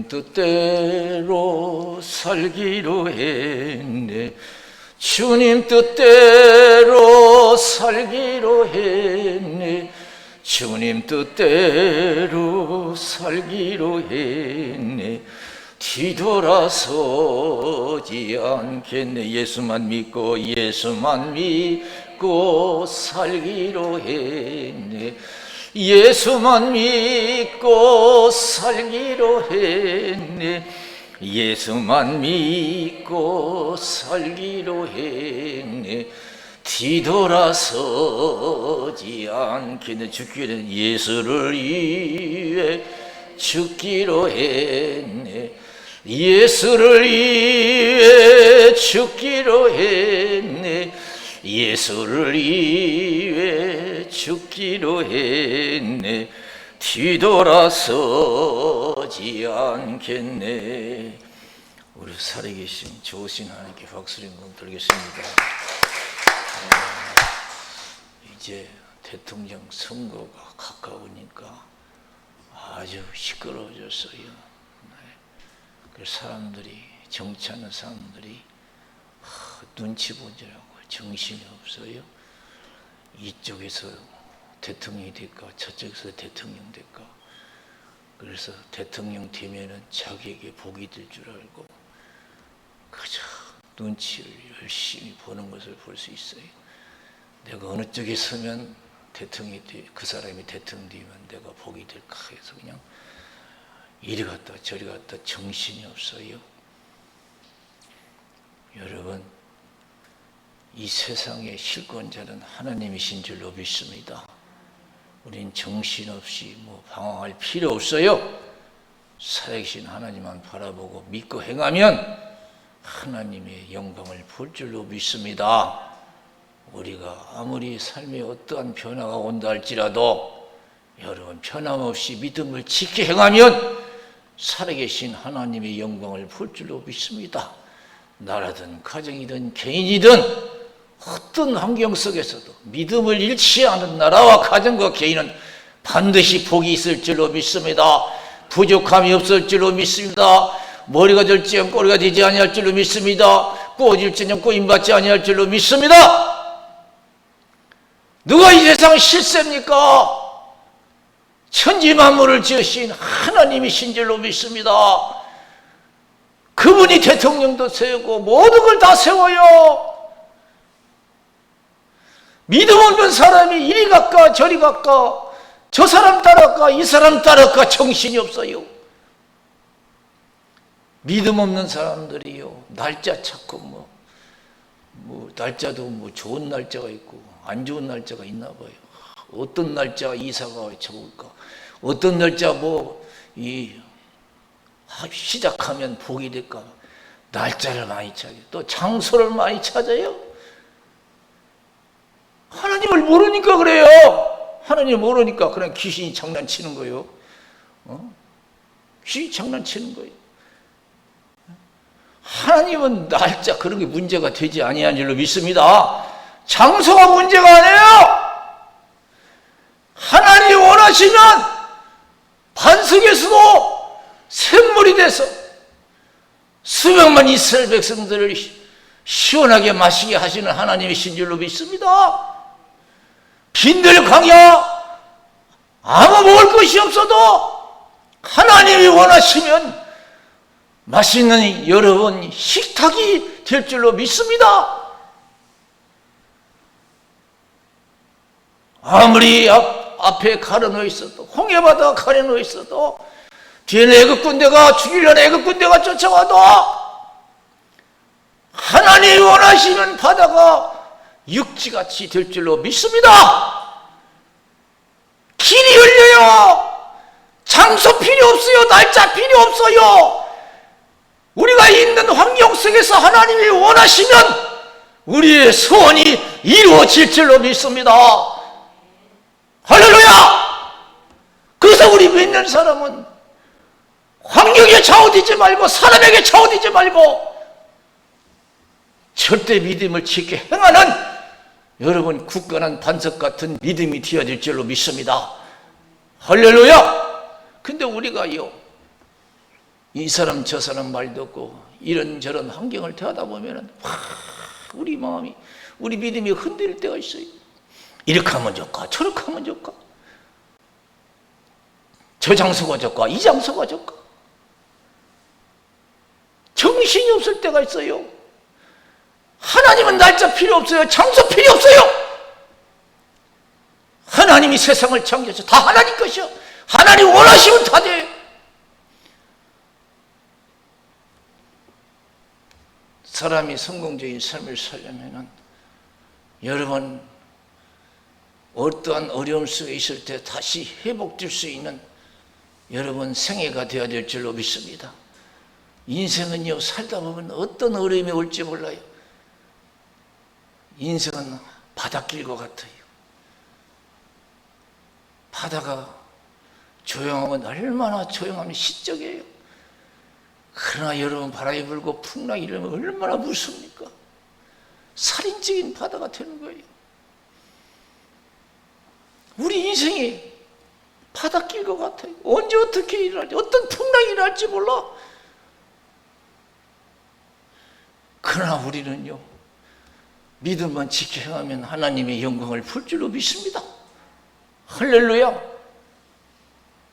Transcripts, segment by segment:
뜻대로 살기로 했네. 주님 뜻대로 살기로 했네. 주님 뜻대로 살기로 했네. 뒤돌아서지 않겠네. 예수만 믿고 살기로 했네. 예수만 믿고 살기로 했네. 예수만 믿고 살기로 했네. 뒤돌아서지 않겠네. 죽기는 예수를 위해 죽기로 했네. 예수를 위해 죽기로 했네. 예수를 위해 죽기로 했네. 뒤돌아서지 않겠네. 우리 살아계신 좋으신 하나님께 박수를 한번 드리겠습니다. 이제 대통령 선거가 가까우니까 아주 시끄러워졌어요. 그래서 사람들이, 정치하는 사람들이 눈치 보느라고 정신이 없어요. 이쪽에서 대통령이 될까, 저쪽에서 대통령 될까. 그래서 대통령 되면은 자기에게 복이 될 줄 알고 그저 눈치를 열심히 보는 것을 볼 수 있어요. 내가 어느 쪽에 서면 대통령이 그 사람이 대통령 되면 내가 복이 될까 해서 그냥 이리 갔다 저리 갔다 정신이 없어요. 여러분, 이 세상의 실권자는 하나님이신 줄로 믿습니다. 우린 정신없이 방황할 필요 없어요. 살아계신 하나님만 바라보고 믿고 행하면 하나님의 영광을 볼 줄로 믿습니다. 우리가 아무리 삶에 어떠한 변화가 온다 할지라도 여러분, 변함없이 믿음을 지켜 행하면 살아계신 하나님의 영광을 볼 줄로 믿습니다. 나라든 가정이든 개인이든 어떤 환경 속에서도 믿음을 잃지 않은 나라와 가정과 개인은 반드시 복이 있을 줄로 믿습니다. 부족함이 없을 줄로 믿습니다. 머리가 될지언 꼬리가 되지 아니할 줄로 믿습니다. 꼬질지언 꼬임받지 아니할 줄로 믿습니다. 누가 이 세상 실세입니까? 천지만물을 지으신 하나님이신 줄로 믿습니다. 그분이 대통령도 세우고 모든 걸 다 세워요. 믿음 없는 사람이 이리 갈까 저리 갈까, 저 사람 따라갈까 이 사람 따라갈까 정신이 없어요. 믿음 없는 사람들이요, 날짜 찾고 날짜도 좋은 날짜가 있고 안 좋은 날짜가 있나 봐요. 어떤 날짜 이사가 적을까, 어떤 날짜 시작하면 복이 될까. 날짜를 많이 찾아요. 또 장소를 많이 찾아요. 하나님을 모르니까 그래요. 하나님을 모르니까 그냥 귀신이 장난치는 거예요. 귀신이 장난치는 거예요. 하나님은 날짜 그런 게 문제가 되지 아니한 줄로 믿습니다. 장소가 문제가 아니에요. 하나님이 원하시면 반석에서도 샘물이 돼서 수백만 이스라엘 백성들을 시원하게 마시게 하시는 하나님이신 줄로 믿습니다. 빈들 광야 아무 먹을 것이 없어도 하나님이 원하시면 맛있는 여러분 식탁이 될 줄로 믿습니다. 아무리 앞에 가려놓여 있어도, 홍해바다가 가려놓여 있어도, 뒤에는 애굽 군대가 죽이려는 애굽 군대가 쫓아와도 하나님이 원하시면 바다가 육지같이 될 줄로 믿습니다. 길이 열려요. 장소 필요 없어요. 날짜 필요 없어요. 우리가 있는 환경 속에서 하나님이 원하시면 우리의 소원이 이루어질 줄로 믿습니다. 할렐루야! 그래서 우리 믿는 사람은 환경에 좌우되지 말고 사람에게 좌우되지 말고 절대 믿음을 지켜 행하는 여러분 굳건한 반석 같은 믿음이 되어질 줄로 믿습니다. 할렐루야! 근데 우리가요, 이 사람 저 사람 말 듣고 이런저런 환경을 대하다 보면은 우리 마음이, 우리 믿음이 흔들릴 때가 있어요. 이렇게 하면 좋을까, 저렇게 하면 좋을까, 저 장소가 좋을까, 이 장소가 좋을까, 정신이 없을 때가 있어요. 하나님은 날짜 필요 없어요. 장소 필요 없어요. 하나님이 세상을 창조해서 다 하나님 것이요. 하나님 원하시면 다 돼요. 사람이 성공적인 삶을 살려면 여러분, 어떠한 어려움 속에 있을 때 다시 회복될 수 있는 여러분 생애가 되어야 될 줄로 믿습니다. 인생은요, 살다 보면 어떤 어려움이 올지 몰라요. 인생은 바닷길과 같아요. 바다가 조용하면 얼마나 조용하면 시적이에요. 그러나 여러분, 바람이 불고 풍랑이 일으면 얼마나 무섭습니까? 살인적인 바다가 되는 거예요. 우리 인생이 바닷길과 같아요. 언제 어떻게 일어날지, 어떤 풍랑이 일어날지 몰라. 그러나 우리는요, 믿음만 지켜 행하면 하나님의 영광을 볼 줄로 믿습니다. 할렐루야.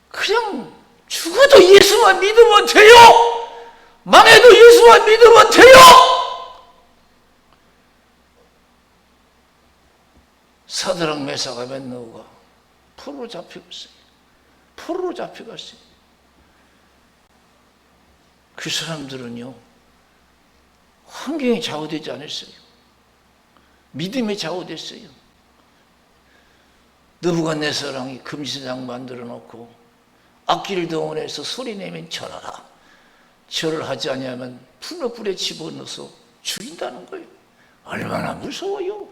그냥 죽어도 예수만 믿으면 돼요. 망해도 예수만 믿으면 돼요. 사드락 메삭 아벤노가 포로로 잡혀갔어요. 포로로 잡혀갔어요. 그 사람들은요, 환경에 좌우되지 않았어요. 믿음에 좌우됐어요. 느부갓네살 왕이 금신상 만들어 놓고 악기를 동원해서 소리내면 절하라. 절을 하지 않으면 풀무불에 집어넣어서 죽인다는 거예요. 얼마나 무서워요.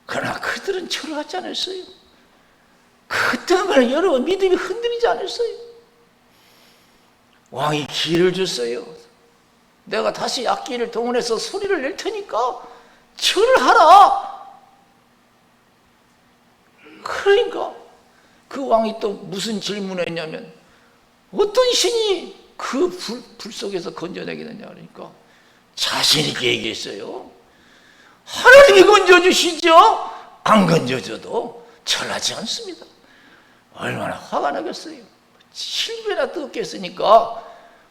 그러나 그들은 절을 하지 않았어요. 그 때문에 여러분, 믿음이 흔들리지 않았어요. 왕이 기회를 줬어요. 내가 다시 악기를 동원해서 소리를 낼 테니까 절을 하라. 그러니까 그 왕이 또 무슨 질문을 했냐면, 어떤 신이 그 불 속에서 건져내겠느냐 그러니까 자신 있게 얘기했어요. 하나님이 건져주시죠. 안 건져줘도 절하지 않습니다. 얼마나 화가 나겠어요. 7배나 뜨겁게 했으니까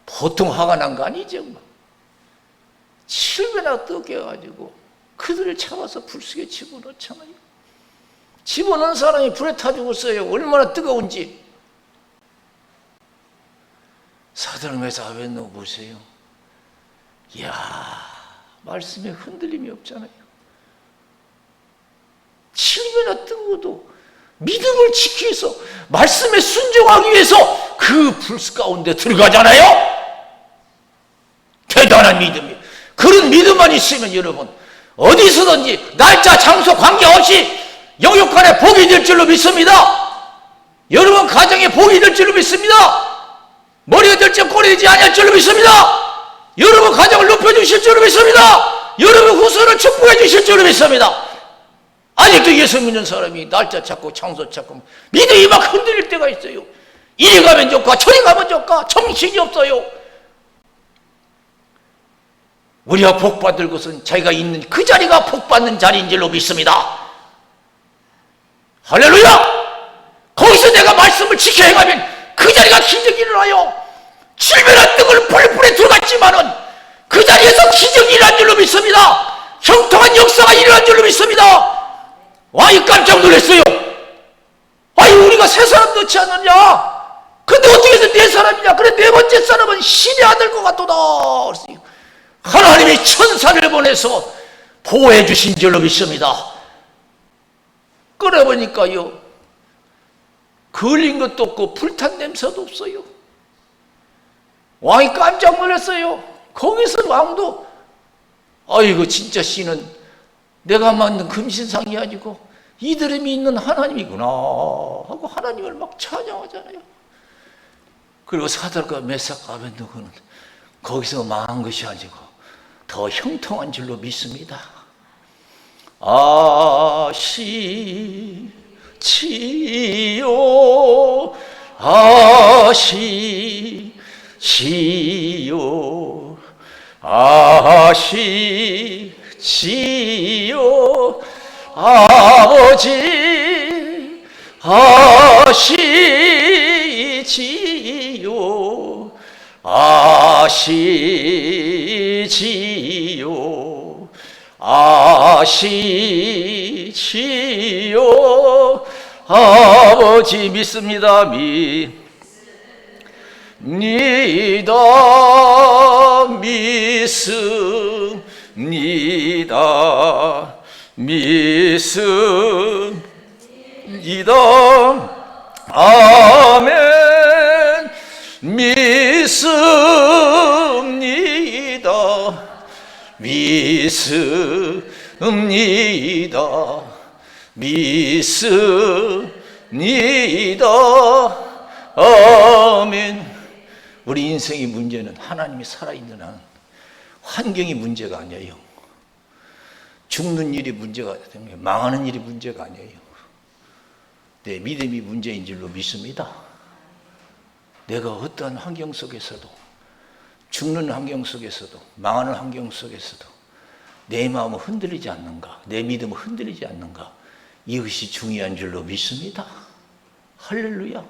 보통 화가 난 거 아니죠. 7배나 뜨겁게 해가지고 그들을 잡아서 불 속에 집어넣잖아요. 집어넣은 사람이 불에 타 죽었어요. 얼마나 뜨거운지. 사드락 메삭 아벤노고 보세요. 이야, 말씀에 흔들림이 없잖아요. 7배나 뜨거워도 믿음을 지키기 위해서, 말씀에 순종하기 위해서 그 불 가운데 들어가잖아요. 대단한 믿음이에요. 그런 믿음만 있으면 여러분, 어디서든지 날짜 장소 관계없이 영육간에 복이 될 줄로 믿습니다. 여러분 가정에 복이 될 줄로 믿습니다. 머리가 될지 꼬리 되지 아니할 줄로 믿습니다. 여러분 가정을 높여주실 줄로 믿습니다. 여러분 후손을 축복해 주실 줄로 믿습니다. 아직도 예수 믿는 사람이 날짜 찾고 장소 찾고 믿음이 막 흔들릴 때가 있어요. 이리 가면 좋을까 저리 가면 좋을까 정신이 없어요. 우리가 복받을 것은 자기가 있는 그 자리가 복받는 자리인 줄로 믿습니다. 할렐루야. 거기서 내가 말씀을 지켜 행하면 그 자리가 기적이 일어나요. 7배나 뜨거운 불에 들어갔지만은 그 자리에서 기적이 일어난 줄로 믿습니다. 형통한 역사가 일어난 줄로 믿습니다. 왕이 깜짝 놀랐어요. 아니 우리가 세 사람 넣지 않느냐. 근데 어떻게 해서 네 사람이냐. 그래 네 번째 사람은 신의 아들 것 같도다. 하나님이 천사를 보내서 보호해 주신 줄로 믿습니다. 끓여보니까요, 걸린 것도 없고 불탄 냄새도 없어요. 왕이 깜짝 놀랐어요. 거기서 왕도 아이고 진짜 신은 내가 만든 금신상이 아니고 이들이 믿는 하나님이구나 하고 하나님을 막 찬양하잖아요. 그리고 사드락과 메삭 아벤노고는 거기서 망한 것이 아니고 더 형통한 줄로 믿습니다. 아시지요 아시지요 아시지요 아버지 아시지요 아시지요 아시지요 아버지 믿습니다 믿습니다 믿습니다 아멘 믿습니다 믿습니다 믿습니다 아멘. 우리 인생의 문제는 하나님이 살아있는 한 환경이 문제가 아니에요. 죽는 일이 문제가 되는 망하는 일이 문제가 아니에요. 내 믿음이 문제인 줄로 믿습니다. 내가 어떠한 환경 속에서도 죽는 환경 속에서도 망하는 환경 속에서도 내 마음은 흔들리지 않는가, 내 믿음은 흔들리지 않는가, 이것이 중요한 줄로 믿습니다. 할렐루야.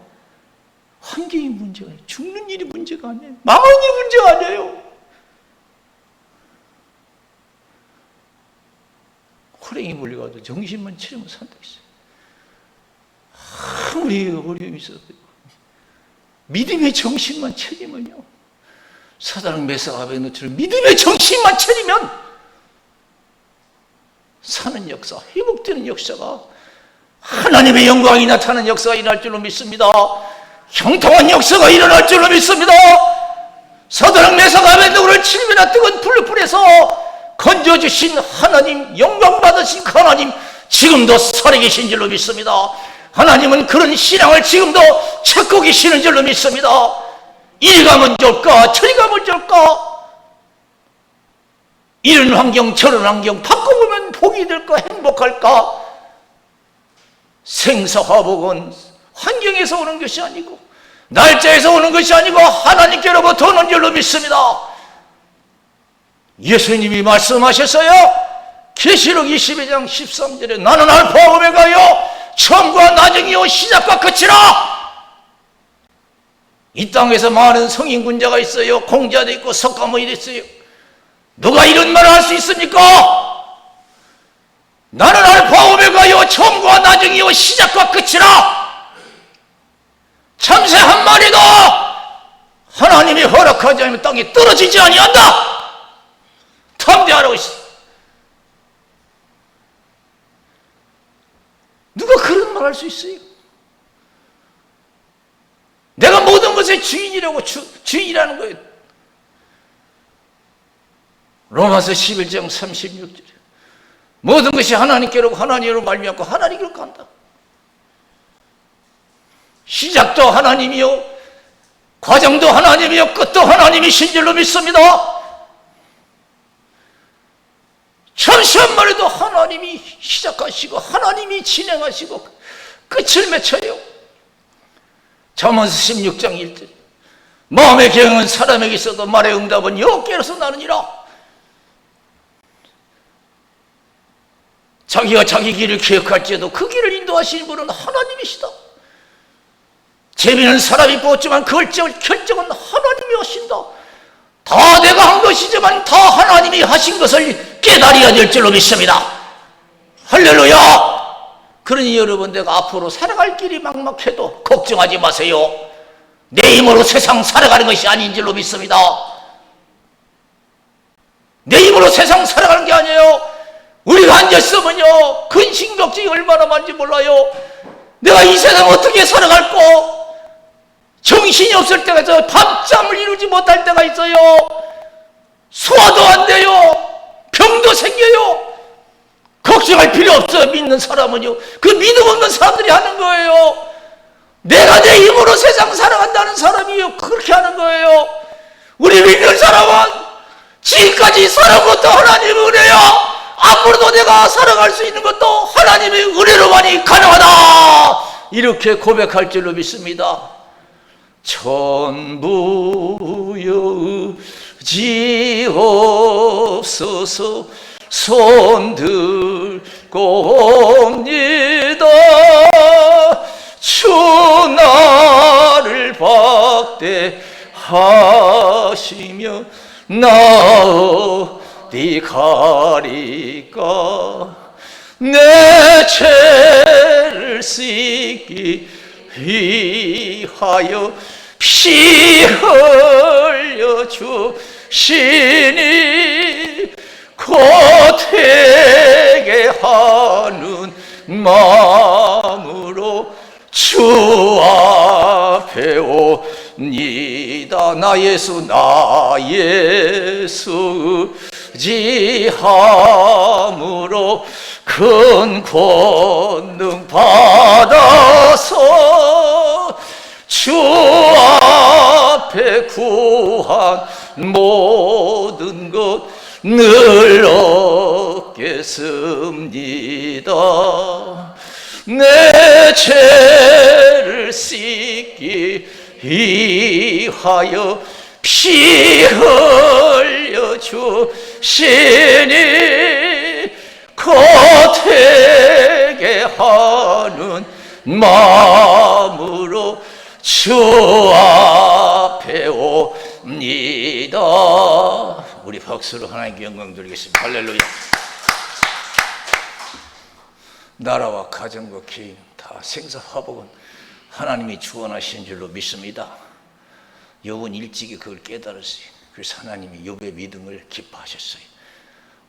환경이 문제가 아니에요. 죽는 일이 문제가 아니에요. 망하는 일이 문제가 아니에요. 호랭이 물려가도 정신만 차리면 산다 했어요. 아무리 어려움이 있어도 믿음의 정신만 차리면요, 사단 메사갑의 너처럼 믿음의 정신만 차리면 사는 역사, 회복되는 역사가, 하나님의 영광이 나타나는 역사가 일어날 줄로 믿습니다. 형통한 역사가 일어날 줄로 믿습니다. 사단 메사갑의 너를 7배나 뜨거운 불에서 건져주신 하나님, 영광 받으신 하나님, 지금도 살아계신 줄로 믿습니다. 하나님은 그런 신앙을 지금도 찾고 계시는 줄로 믿습니다. 이리 가면 좋을까, 저리 가면 좋을까, 이런 환경 저런 환경 바꿔보면 복이 될까, 행복할까. 생사화복은 환경에서 오는 것이 아니고 날짜에서 오는 것이 아니고 하나님께로부터 오는 줄로 믿습니다. 예수님이 말씀하셨어요. 계시록 22장 13절에 나는 알파와 오메가요 처음과 나중이요 시작과 끝이라. 이 땅에서 많은 성인군자가 있어요. 공자도 있고 석가모니도 있어요. 누가 이런 말을 할 수 있습니까? 나는 알파 오메가요 처음과 나중이요 시작과 끝이라. 참새 한 마리도 하나님이 허락하지 않으면 땅에 떨어지지 아니한다. 탐대하라고 있어. 누가 그런 말 할 수 있어요? 내가 모든 것의 주인이라고, 주인이라는 거예요. 로마서 11장 36절에 모든 것이 하나님께로, 하나님으로 말미암고 하나님께로 간다. 시작도 하나님이요, 과정도 하나님이요, 끝도 하나님이신 줄로 믿습니다. 잠시한 말에도 하나님이 시작하시고 하나님이 진행하시고 끝을 맺어요. 잠언서 16장 1절 마음의 계획은 사람에게 있어도 말의 응답은 여호와께로서 나느니라. 자기가 자기 길을 기억할지라도 그 길을 인도하시는 분은 하나님이시다. 재미는 사람이 뽑지만 그 결정은 하나님이 하신다. 다 내가 한 것이지만 다 하나님이 하신 것을 깨달아야 될 줄로 믿습니다. 할렐루야. 그러니 여러분, 내가 앞으로 살아갈 길이 막막해도 걱정하지 마세요. 내 힘으로 세상 살아가는 것이 아닌 줄로 믿습니다. 내 힘으로 세상 살아가는 게 아니에요. 우리가 앉았으면요, 근심걱정이 얼마나 많은지 몰라요. 내가 이 세상 어떻게 살아갈까? 정신이 없을 때가 있어요. 밤잠을 이루지 못할 때가 있어요. 소화도 안 돼요. 병도 생겨요. 걱정할 필요 없어요. 믿는 사람은요. 그 믿음 없는 사람들이 하는 거예요. 내가 내 힘으로 세상 살아간다는 사람이요, 그렇게 하는 거예요. 우리 믿는 사람은 지금까지 살아온 것도 하나님의 은혜야. 앞으로도 내가 살아갈 수 있는 것도 하나님의 은혜로만이 가능하다. 이렇게 고백할 줄로 믿습니다. 전부 여지옵소서. 손 들고 옵니다. 주 나를 박대하시며 나 어디 가리까. 내 죄를 씻기 위하여 피 흘려 주시니 고되게 하는 마음으로 주 앞에 옵니다. 나 예수 의지함으로 큰 권능 받아서 주 앞에 구한 모든 것 늘 얻겠습니다. 내 죄를 씻기 위하여 피 흘려 주시니 고되게 하는 마음으로 주 앞에 옵니다. 우리 박수로 하나님께 영광 드리겠습니다. 할렐루야. 나라와 가정과 개인 다 생사화복은 하나님이 주관하신 줄로 믿습니다. 욥은 일찍이 그걸 깨달았어요. 그래서 하나님이 욥의 믿음을 기뻐하셨어요.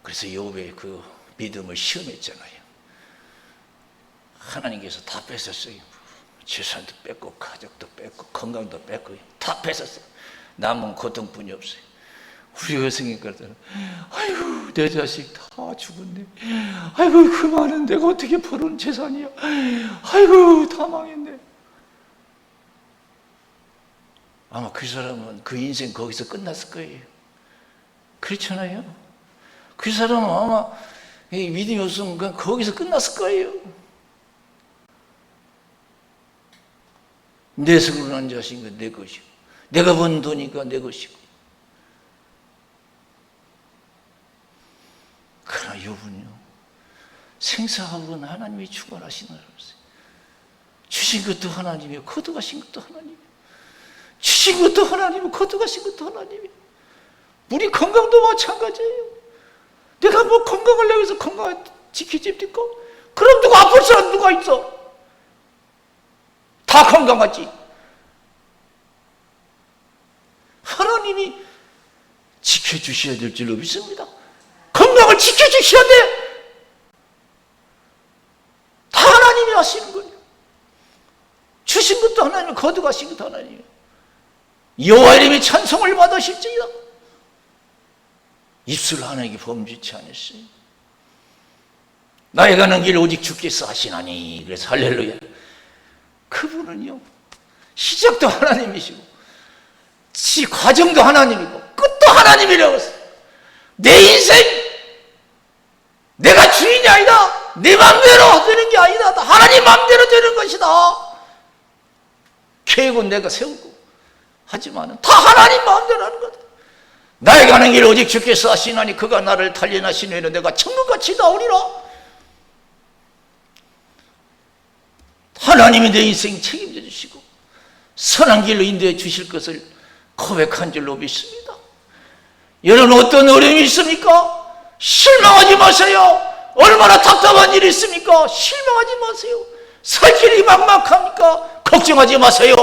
그래서 욥의 그 믿음을 시험했잖아요. 하나님께서 다 뺏었어요. 재산도 뺏고 가족도 뺏고 건강도 뺏고 다 뺏었어요. 남은 고통뿐이 없어요. 우리 여성이거든. 아이고 내 자식 다 죽었네. 아이고 그 많은 내가 어떻게 벌은 재산이야. 아이고 다 망했네. 아마 그 사람은 그 인생 거기서 끝났을 거예요. 그렇잖아요. 그 사람은 아마 믿음이 없으면 거기서 끝났을 거예요. 내 손으로 난 자식은 내 것이고 내가 번 돈이니까 내 것이고. 그러나 욥은요, 생사하고는 하나님이 주관하시는 거였어요. 주신 것도 하나님이요, 거두가신 것도 하나님이요. 주신 것도 하나님이요, 거두가신 것도 하나님이요. 우리 건강도 마찬가지예요. 내가 뭐 건강하려고 해서 건강을 지키집니까? 그럼 누가 아플 사람 누가 있어? 다 건강하지. 하나님이 지켜주셔야 될 줄로 믿습니다. 건강을 지켜주셔야 돼. 다 하나님이 하시는 거예요. 주신 것도 하나님, 거두가신 것도 하나님이에요. 여호와 이름이 찬송을 받으실지어다. 입술 하나님께 범죄치 않았어요. 나의 가는 길 오직 주께서 하시나니. 그래서 할렐루야. 그분은요, 시작도 하나님이시고 과정도 하나님이고 끝도 하나님이라고 했어요. 내 인생 내가 주인이 아니다. 내 마음대로 되는 게 아니다. 하나님 마음대로 되는 것이다. 계획은 내가 세우고 하지만 다 하나님 마음대로 하는 거다. 나의 가는 길 오직 주께서 하시나니 그가 나를 단련하신 후에는 내가 천국같이 나오리라. 하나님이 내 인생 책임져 주시고 선한 길로 인도해 주실 것을 고백한 줄로 믿습니다. 여러분 어떤 어려움이 있습니까? 실망하지 마세요. 얼마나 답답한 일이 있습니까? 실망하지 마세요. 살 길이 막막합니까? 걱정하지 마세요.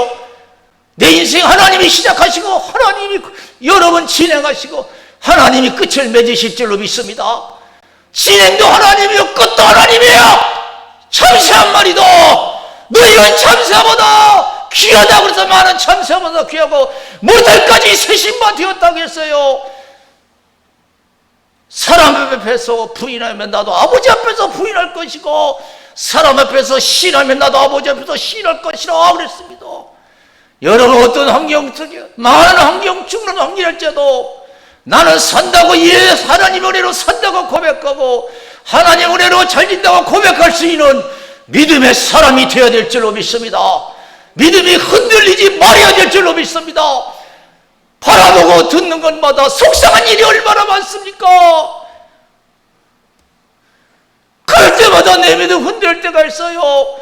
내 인생 하나님이 시작하시고 하나님이 여러분 진행하시고 하나님이 끝을 맺으실 줄로 믿습니다. 진행도 하나님이요 끝도 하나님이에요. 참새 한 마리도 너희는 참새보다 귀하다고 그래서 많은 참새보다 귀하고 모델까지 세신바 되었다고 했어요. 사람 앞에서 부인하면 나도 아버지 앞에서 부인할 것이고 사람 앞에서 신하면 나도 아버지 앞에서 신할 것이라 그랬습니다. 여러분 어떤 환경 속에 많은 환경 죽는 환경일지라도 나는 산다고 하나님 은혜로 산다고 고백하고 하나님 은혜로 잘진다고 고백할 수 있는 믿음의 사람이 되어야 될 줄로 믿습니다. 믿음이 흔들리지 말아야 될 줄로 믿습니다. 바라보고 듣는 것마다 속상한 일이 얼마나 많습니까? 그럴 때마다 내 믿음 흔들 때가 있어요.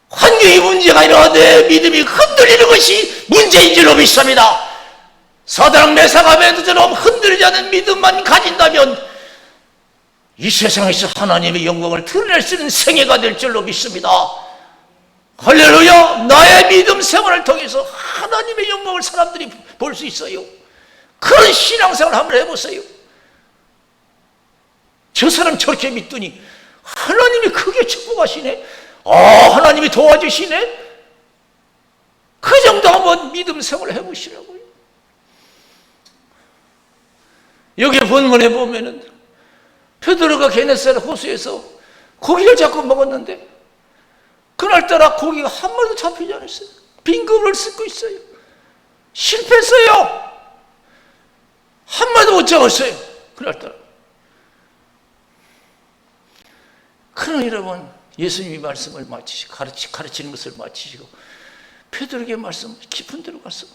환경이 문제가 아니라 내 믿음이 흔들리는 것이 문제인 줄로 믿습니다. 사드락 메삭 아벤느고처럼 흔들리지 않는 믿음만 가진다면 이 세상에서 하나님의 영광을 드러낼 수 있는 생애가 될 줄로 믿습니다. 할렐루야! 나의 믿음 생활을 통해서 하나님의 영광을 사람들이 볼 수 있어요. 그런 신앙생활 한번 해보세요. 저 사람 저렇게 믿더니 하나님이 크게 축복하시네. 하나님이 도와주시네. 그 정도 한번 믿음 생활을 해보시라고요. 여기 본문에 보면은 베드로가 게네사렛 호수에서 고기를 자꾸 먹었는데 그날따라 고기가 한 마리도 잡히지 않았어요. 빈 그물을 싣고 있어요. 실패했어요. 한 마리도 못 잡았어요. 그날따라. 그러나 여러분, 예수님이 말씀을 마치시고 가르치는 것을 마치시고 베드로에게 말씀 깊은 데로 가서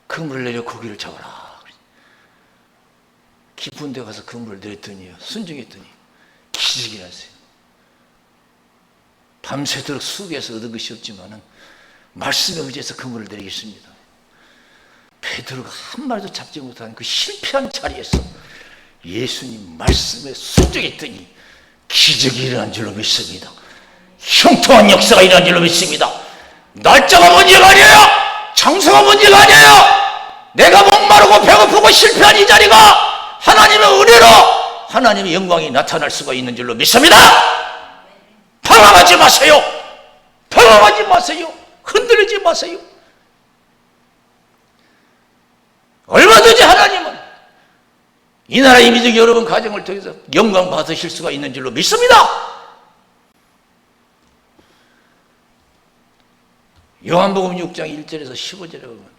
그물을 내려 고기를 잡아라. 깊은 데 가서 그물을 내렸더니요, 순종했더니 기적이 났어요. 밤새도록 수고해서 얻은 것이 없지만은 말씀에 의지해서 그물을 내리겠습니다. 베드로가 한 마리도 잡지 못한 그 실패한 자리에서 예수님 말씀에 순종했더니 기적이 일어난 줄로 믿습니다. 형통한 역사가 일어난 줄로 믿습니다. 날짜가 문제가 아니에요. 장소가 문제가 아니에요. 내가 목마르고 배고프고 실패한 이 자리가 하나님의 은혜로 하나님의 영광이 나타날 수가 있는 줄로 믿습니다. 방황하지 마세요. 방황하지 마세요. 흔들리지 마세요. 얼마든지 하나님은 이 나라의 민족 여러분 가정을 통해서 영광 받으실 수가 있는 줄로 믿습니다. 요한복음 6장 1절에서 15절에 보면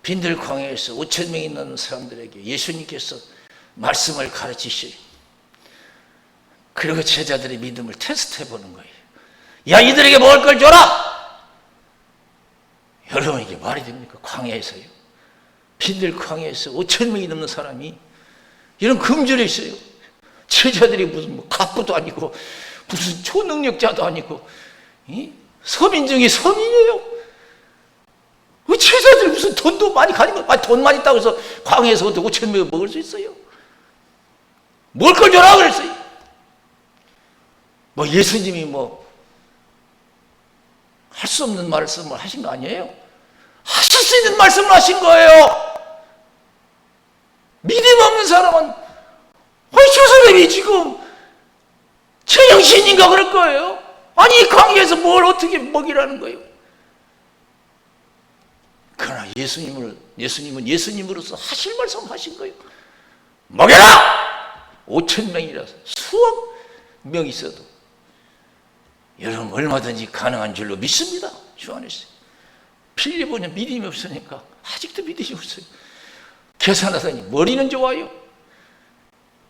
빈들 광야에서 5,000명이 넘는 사람들에게 예수님께서 말씀을 가르치시고 그리고 제자들의 믿음을 테스트해 보는 거예요. 야, 이들에게 먹을 걸 줘라. 여러분, 이게 말이 됩니까? 광야에서요. 빈들 광야에서 5,000명이 넘는 사람이 이런 금줄이 있어요. 제자들이 무슨 뭐 갑부도 아니고 무슨 초능력자도 아니고 서민 중에 서민이에요. 제자들이 무슨 돈도 많이 가지고 돈 많이 있다고 해서 광야에서 어떻게 5,000명이 먹을 수 있어요? 먹을 걸 줘라 그랬어요. 예수님이 할 수 없는 말씀을 하신 거 아니에요? 하실 수 있는 말씀을 하신 거예요. 믿음 없는 사람은 저 사람이 지금 제정신인가 그럴 거예요. 아니, 이 광야에서 뭘 어떻게 먹이라는 거예요? 그러나 예수님은 예수님으로서 하실 말씀 하신 거예요. 먹여라! 5,000명이라서 수억 명 있어도 여러분 얼마든지 가능한 줄로 믿습니다. 주 안에서. 필리포는 믿음이 없으니까 아직도 믿음이 없어요. 계산하더니 머리는 좋아요.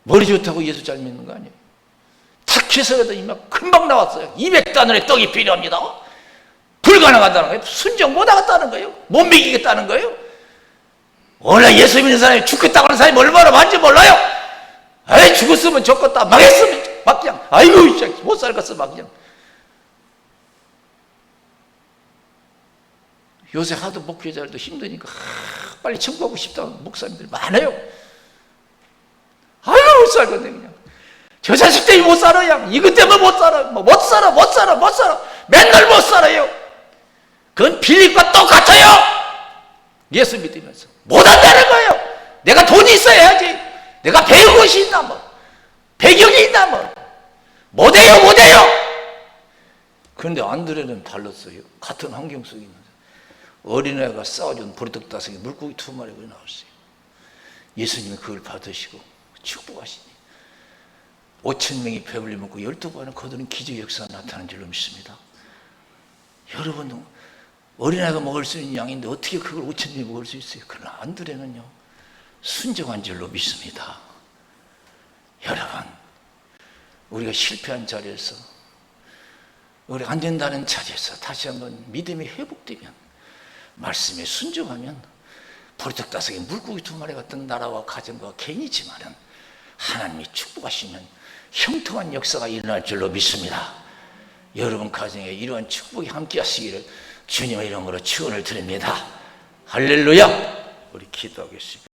머리 좋다고 예수 잘 믿는 거 아니에요. 탁 계산하더니 막 금방 나왔어요. 200단원의 떡이 필요합니다. 불가능하다는 거예요. 순종 못하겠다는 거예요. 못 믿기겠다는 거예요. 원래 예수 믿는 사람이 죽겠다고 하는 사람이 얼마나 많은지 몰라요. 아이, 죽었으면 좋겠다. 망했으면 막 그냥 아이고 못 살겠어 막 그냥. 요새 하도 목회자들도 힘드니까 빨리 천국하고 싶다는 목사님들 많아요. 아이고 못 살겠네 그냥. 저 자식 때문에 못 살아요. 이것 때문에 못 살아. 못 살아. 맨날 못 살아요. 그건 빌립과 똑같아요. 예수 믿으면서 못한다는 거예요. 내가 돈이 있어야지. 내가 배운 것이 있나 배경이 있나 못해요. 그런데 안드레는 달랐어요. 같은 환경 속에 있는데 어린애가 싸워준 보리떡 5개, 물고기 2마리가 나왔어요. 예수님이 그걸 받으시고 축복하시니 5,000명이 배불리 먹고 12번을 거두는 기적 역사가 나타나는 줄로 믿습니다. 여러분, 어린아이가 먹을 수 있는 양인데 어떻게 그걸 5,000명이 먹을 수 있어요? 그러나 안드레는요, 순종한 줄로 믿습니다. 여러분, 우리가 실패한 자리에서 우리 안 된다는 자리에서 다시 한번 믿음이 회복되면, 말씀에 순종하면 보리떡다섯개 물고기 2마리 같은 나라와 가정과 개인이지만은 하나님이 축복하시면 형통한 역사가 일어날 줄로 믿습니다. 여러분 가정에 이러한 축복이 함께 하시기를 주님의 이름으로 축원을 드립니다. 할렐루야. 우리 기도하겠습니다.